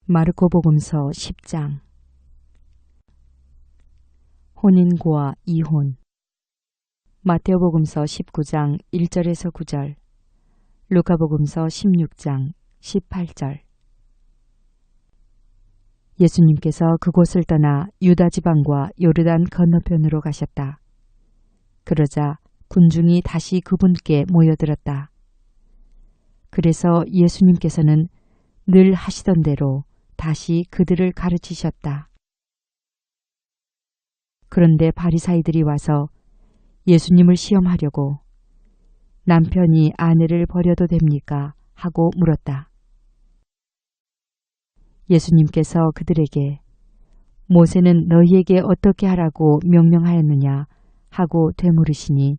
마르코복음서 10장. 혼인과 이혼. 마테오복음서 19장 1절에서 9절, 루카복음서 16장 18절. 예수님께서 그곳을 떠나 유다 지방과 요르단 건너편으로 가셨다. 그러자 군중이 다시 그분께 모여들었다. 그래서 예수님께서는 늘 하시던 대로 다시 그들을 가르치셨다. 그런데 바리사이들이 와서 예수님을 시험하려고 남편이 아내를 버려도 됩니까? 하고 물었다. 예수님께서 그들에게 모세는 너희에게 어떻게 하라고 명령하였느냐 하고 되물으시니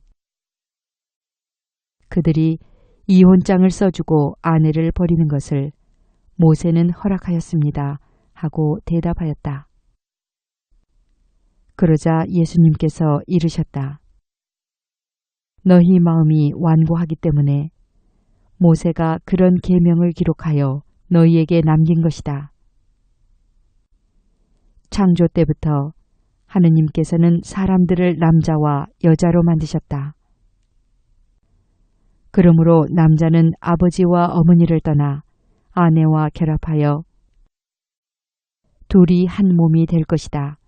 그들이 이혼장을 써주고 아내를 버리는 것을 모세는 허락하였습니다 하고 대답하였다. 그러자 예수님께서 이르셨다. 너희 마음이 완고하기 때문에 모세가 그런 계명을 기록하여 너희에게 남긴 것이다. 창조 때부터 하느님께서는 사람들을 남자와 여자로 만드셨다. 그러므로 남자는 아버지와 어머니를 떠나 아내와 결합하여 둘이 한 몸이 될 것이다.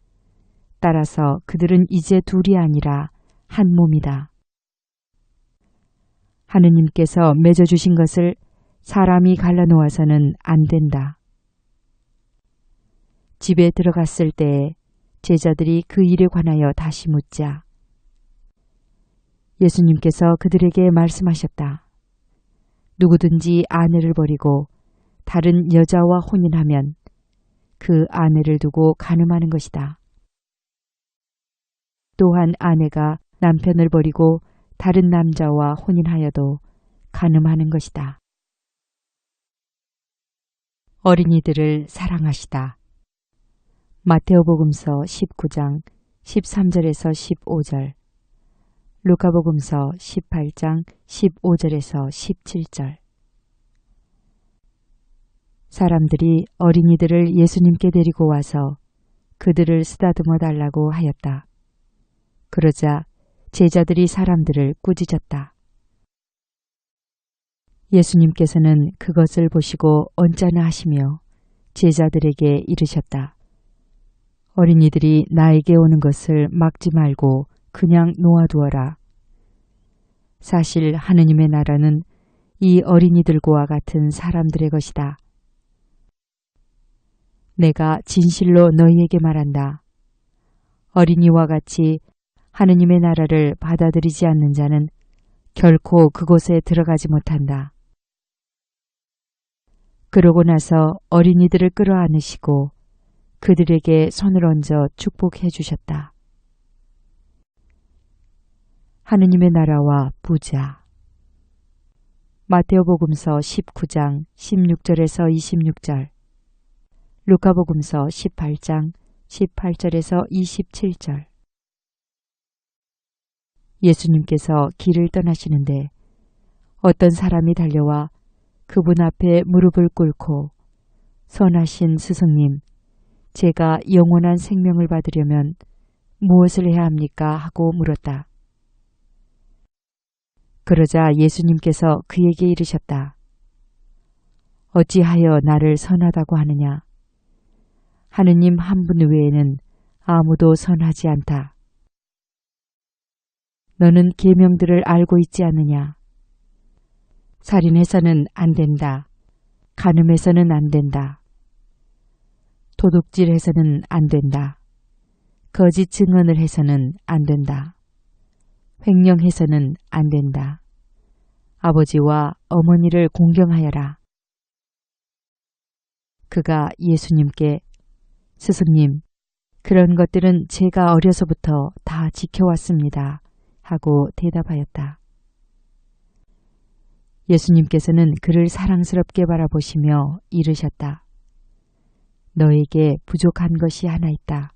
따라서 그들은 이제 둘이 아니라 한 몸이다. 하느님께서 맺어주신 것을 사람이 갈라놓아서는 안 된다. 집에 들어갔을 때에 제자들이 그 일에 관하여 다시 묻자 예수님께서 그들에게 말씀하셨다. 누구든지 아내를 버리고 다른 여자와 혼인하면 그 아내를 두고 간음하는 것이다. 또한 아내가 남편을 버리고 다른 남자와 혼인하여도 간음하는 것이다. 어린이들을 사랑하시다. 마테오복음서 19장 13절에서 15절, 루카복음서 18장 15절에서 17절. 사람들이 어린이들을 예수님께 데리고 와서 그들을 쓰다듬어 달라고 하였다. 그러자 제자들이 사람들을 꾸짖었다. 예수님께서는 그것을 보시고 언짢아 하시며 제자들에게 이르셨다. 어린이들이 나에게 오는 것을 막지 말고 그냥 놓아두어라. 사실 하느님의 나라는 이 어린이들과 같은 사람들의 것이다. 내가 진실로 너희에게 말한다. 어린이와 같이 하느님의 나라를 받아들이지 않는 자는 결코 그곳에 들어가지 못한다. 그러고 나서 어린이들을 끌어안으시고 그들에게 손을 얹어 축복해 주셨다. 하느님의 나라와 부자. 마테오복음서 19장 16절에서 26절, 루카복음서 18장 18절에서 27절. 예수님께서 길을 떠나시는데 어떤 사람이 달려와 그분 앞에 무릎을 꿇고 선하신 스승님, 제가 영원한 생명을 받으려면 무엇을 해야 합니까? 하고 물었다. 그러자 예수님께서 그에게 이르셨다. 어찌하여 나를 선하다고 하느냐? 하느님 한 분 외에는 아무도 선하지 않다. 너는 계명들을 알고 있지 않느냐? 살인해서는 안 된다. 간음해서는 안 된다. 도둑질해서는 안 된다. 거짓 증언을 해서는 안 된다. 횡령해서는 안 된다. 아버지와 어머니를 공경하여라. 그가 예수님께 스승님, 그런 것들은 제가 어려서부터 다 지켜왔습니다 하고 대답하였다. 예수님께서는 그를 사랑스럽게 바라보시며 이르셨다. 너에게 부족한 것이 하나 있다.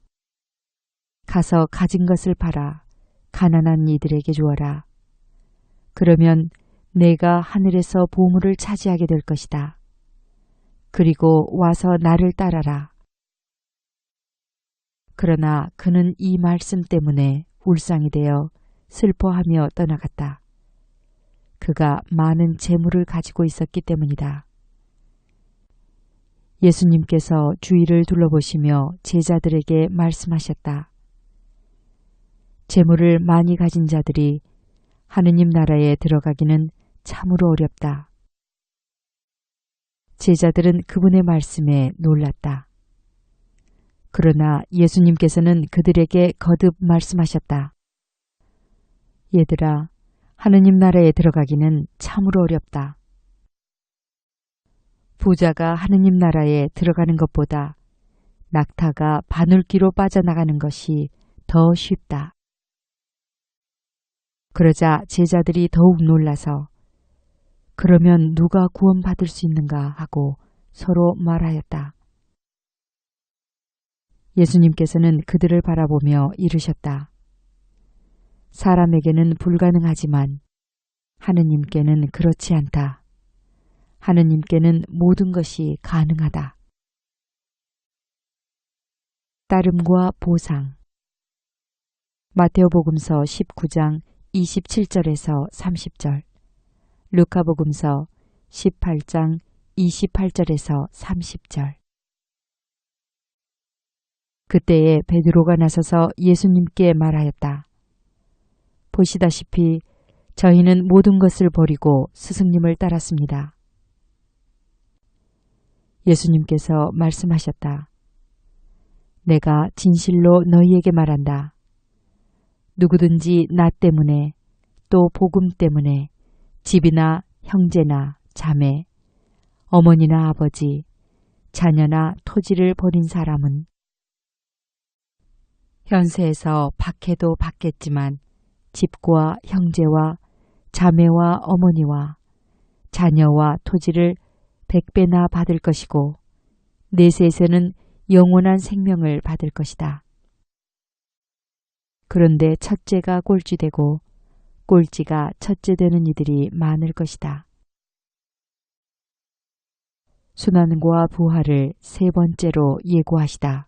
가서 가진 것을 팔아 가난한 이들에게 주어라. 그러면 내가 하늘에서 보물을 차지하게 될 것이다. 그리고 와서 나를 따라라. 그러나 그는 이 말씀 때문에 울상이 되어 슬퍼하며 떠나갔다. 그가 많은 재물을 가지고 있었기 때문이다. 예수님께서 주위를 둘러보시며 제자들에게 말씀하셨다. 재물을 많이 가진 자들이 하느님 나라에 들어가기는 참으로 어렵다. 제자들은 그분의 말씀에 놀랐다. 그러나 예수님께서는 그들에게 거듭 말씀하셨다. 얘들아, 하느님 나라에 들어가기는 참으로 어렵다. 부자가 하느님 나라에 들어가는 것보다 낙타가 바늘귀로 빠져나가는 것이 더 쉽다. 그러자 제자들이 더욱 놀라서 그러면 누가 구원받을 수 있는가 하고 서로 말하였다. 예수님께서는 그들을 바라보며 이르셨다. 사람에게는 불가능하지만 하느님께는 그렇지 않다. 하느님께는 모든 것이 가능하다. 따름과 보상. 마테오복음서 19장 27절에서 30절, 루카복음서 18장 28절에서 30절. 그때에 베드로가 나서서 예수님께 말하였다. 보시다시피 저희는 모든 것을 버리고 스승님을 따랐습니다. 예수님께서 말씀하셨다. 내가 진실로 너희에게 말한다. 누구든지 나 때문에 또 복음 때문에 집이나 형제나 자매, 어머니나 아버지, 자녀나 토지를 버린 사람은 현세에서 박해도 받겠지만 집과 형제와 자매와 어머니와 자녀와 토지를 100배나 받을 것이고 내세에서는 영원한 생명을 받을 것이다. 그런데 첫째가 꼴찌되고 꼴찌가 첫째 되는 이들이 많을 것이다. 순환과 부활을 세 번째로 예고하시다.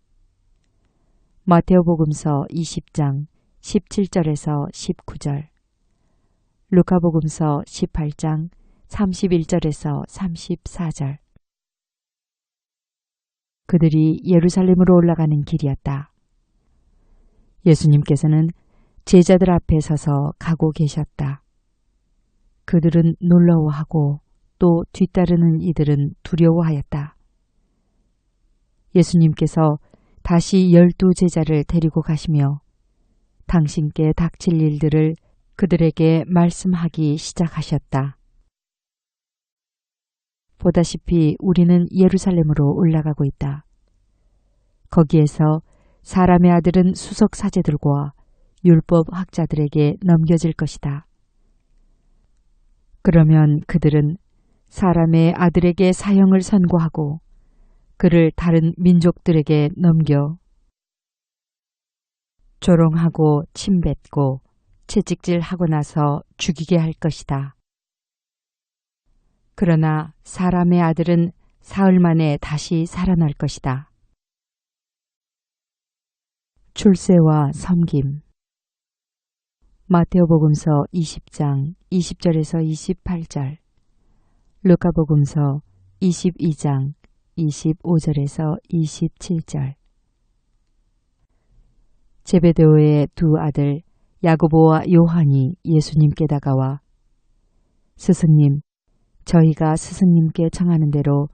마테오복음서 20장 17절에서 19절, 루카복음서 18장 31절에서 34절. 그들이 예루살렘으로 올라가는 길이었다. 예수님께서는 제자들 앞에 서서 가고 계셨다. 그들은 놀라워하고 또 뒤따르는 이들은 두려워하였다. 예수님께서 다시 12제자를 데리고 가시며 당신께 닥칠 일들을 그들에게 말씀하기 시작하셨다. 보다시피 우리는 예루살렘으로 올라가고 있다. 거기에서 사람의 아들은 수석 사제들과 율법 학자들에게 넘겨질 것이다. 그러면 그들은 사람의 아들에게 사형을 선고하고 그를 다른 민족들에게 넘겨 조롱하고 침뱉고 채찍질하고 나서 죽이게 할 것이다. 그러나 사람의 아들은 사흘 만에 다시 살아날 것이다. 출세와 섬김. 마테오복음서 20장 20절에서 28절, 루카복음서 22장 25절에서 27절. 제베데오의 두 아들 야고보와 요한이 예수님께 다가와 스승님, 저희가 스승님께 청하는 대로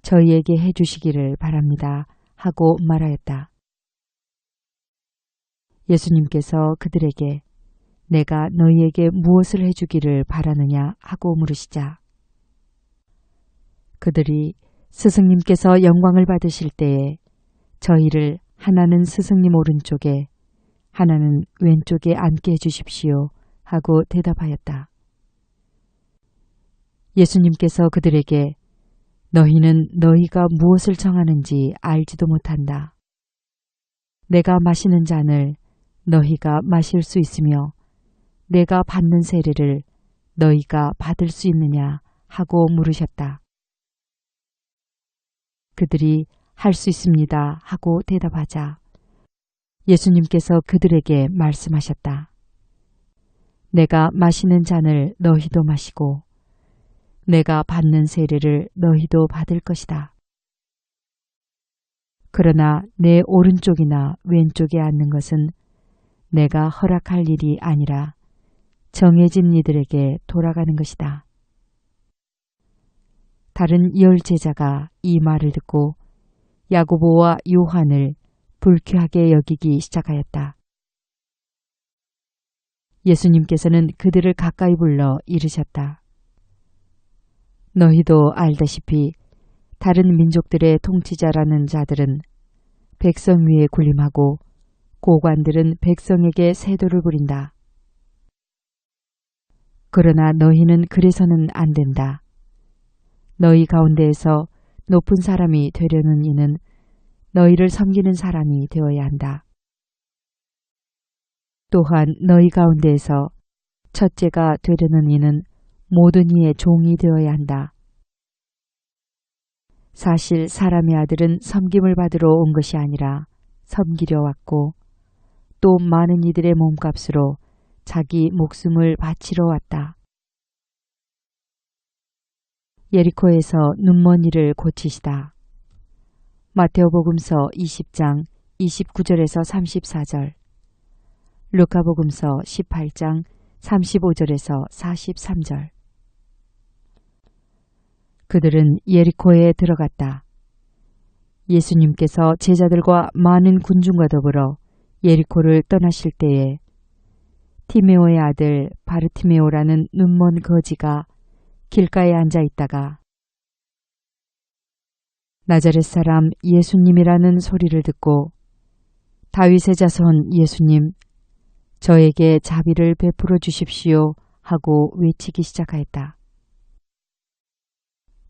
저희에게 해주시기를 바랍니다 하고 말하였다. 예수님께서 그들에게 내가 너희에게 무엇을 해주기를 바라느냐 하고 물으시자 그들이 스승님께서 영광을 받으실 때에 저희를 하나는 스승님 오른쪽에 하나는 왼쪽에 앉게 해주십시오 하고 대답하였다. 예수님께서 그들에게 너희는 너희가 무엇을 청하는지 알지도 못한다. 내가 마시는 잔을 너희가 마실 수 있으며 내가 받는 세례를 너희가 받을 수 있느냐 하고 물으셨다. 그들이 할 수 있습니다 하고 대답하자 예수님께서 그들에게 말씀하셨다. 내가 마시는 잔을 너희도 마시고 내가 받는 세례를 너희도 받을 것이다. 그러나 내 오른쪽이나 왼쪽에 앉는 것은 내가 허락할 일이 아니라 정해진 이들에게 돌아가는 것이다. 다른 10 제자가 이 말을 듣고 야고보와 요한을 불쾌하게 여기기 시작하였다. 예수님께서는 그들을 가까이 불러 이르셨다. 너희도 알다시피 다른 민족들의 통치자라는 자들은 백성 위에 군림하고 고관들은 백성에게 세도를 부린다. 그러나 너희는 그래서는 안 된다. 너희 가운데에서 높은 사람이 되려는 이는 너희를 섬기는 사람이 되어야 한다. 또한 너희 가운데에서 첫째가 되려는 이는 모든 이의 종이 되어야 한다. 사실 사람의 아들은 섬김을 받으러 온 것이 아니라 섬기려 왔고 또 많은 이들의 몸값으로 자기 목숨을 바치러 왔다. 예리코에서 눈먼 이를 고치시다. 마테오복음서 20장 29절에서 34절, 루카복음서 18장 35절에서 43절. 그들은 예리코에 들어갔다. 예수님께서 제자들과 많은 군중과 더불어 예리코를 떠나실 때에 티메오의 아들 바르티메오라는 눈먼 거지가 길가에 앉아 있다가 나자렛 사람 예수님이라는 소리를 듣고 다윗의 자손 예수님, 저에게 자비를 베풀어 주십시오 하고 외치기 시작하였다.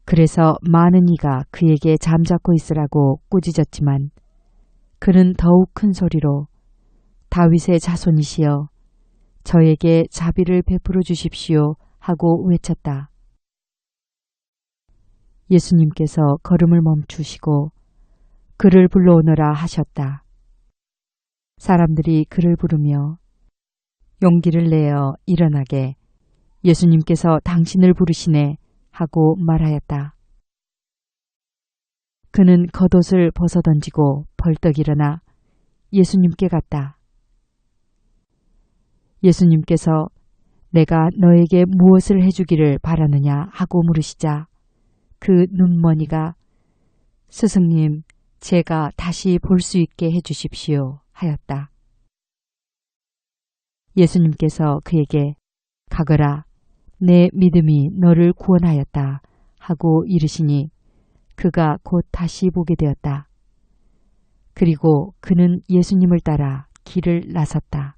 그래서 많은 이가 그에게 잠자코 있으라고 꾸짖었지만 그는 더욱 큰 소리로 다윗의 자손이시여 저에게 자비를 베풀어 주십시오 하고 외쳤다. 예수님께서 걸음을 멈추시고 그를 불러오너라 하셨다. 사람들이 그를 부르며 용기를 내어 일어나게 예수님께서 당신을 부르시네 하고 말하였다. 그는 겉옷을 벗어던지고 벌떡 일어나 예수님께 갔다. 예수님께서 내가 너에게 무엇을 해주기를 바라느냐 하고 물으시자 그 눈머니가 스승님, 제가 다시 볼 수 있게 해주십시오 하였다. 예수님께서 그에게 가거라, 내 믿음이 너를 구원하였다 하고 이르시니 그가 곧 다시 보게 되었다. 그리고 그는 예수님을 따라 길을 나섰다.